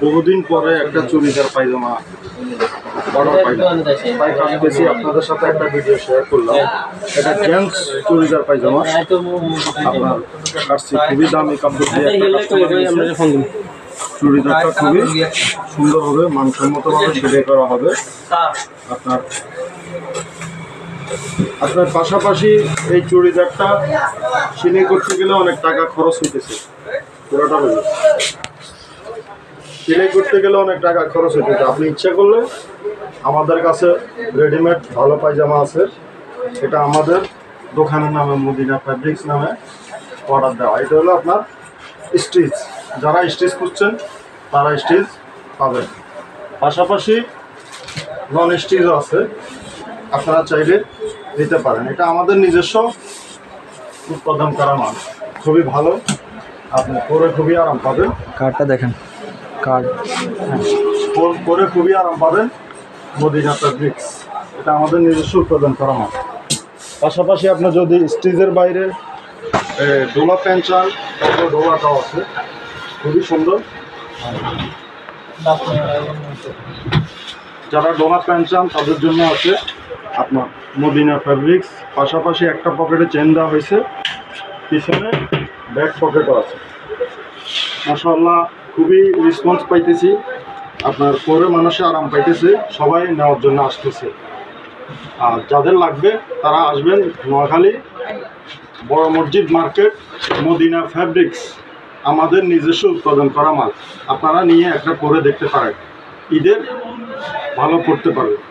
বহুদিন পরে একটা চুড়িদার পায়জামা অর্ডার পাইলাম, তাই ভাবতেছি আপনাদের সাথে একটা ভিডিও শেয়ার করলাম। এটা জেন্টস চুড়িদার পায়জামা আপনার কাটছি, খুবই দামি কাপড় দিয়ে চুড়িদারটা খুবই সুন্দর হবে, মানসম্মতভাবে সেলাই করা হবে। আপনার পাশাপাশি এই চুড়িদারটা সেলাই করতে গেলে অনেক টাকা খরচ হইতেছে, পুরোটা সেলাই করতে গেলে অনেক টাকা খরচ হইতেছে। আপনি ইচ্ছা করলে আমাদের কাছে রেডিমেড ভালো পায়জামা আছে, এটা আমাদের দোকানের নামে মদিনা ফ্যাব্রিক্স নামে অর্ডার দেওয়া। এটা হলো আপনার স্টিচ, যারা স্টিচ করছেন তারা স্টিচ পাবেন, পাশাপাশি নন স্টিচও আছে, আপনারা চাইলে নিতে পারেন। এটা আমাদের নিজস্ব উৎপাদন করা মাল, খুবই ভালো, আপনি পরে খুবই আরাম পাবেন। কার্ডটা দেখেন, কার্ড পরে খুবই আরাম পাবেন। মদিনা ফ্যাব্রিক্স এটা আমাদের নিজস্ব উৎপাদন করা মাল। পাশাপাশি আপনার যদি স্টিচের বাইরে ডোলা প্যান্ট চান, তারপর ডোলাটাও আছে, খুবই সুন্দর। যারা ডোলা প্যান্ট চান তাদের জন্য আছে আপনার মদিনা ফ্যাব্রিক্স। পাশাপাশি একটা পকেটে চেন দেওয়া হয়েছে, পিছনে ব্যাক পকেটও আছে। মাশাআল্লাহ খুবই রেসপন্স পাইতেছি, আপনার পরে মানুষে আরাম পাইতেছে, সবাই নেওয়ার জন্য আসতেছে। আর যাদের লাগবে তারা আসবেন নোয়াখালী বড় মসজিদ মার্কেট, মদিনা ফ্যাব্রিক্স আমাদের নিজস্ব উৎপাদন করা মাল। আপনারা নিয়ে একটা পরে দেখতে পারেন, ঈদের ভালো পড়তে পারবেন।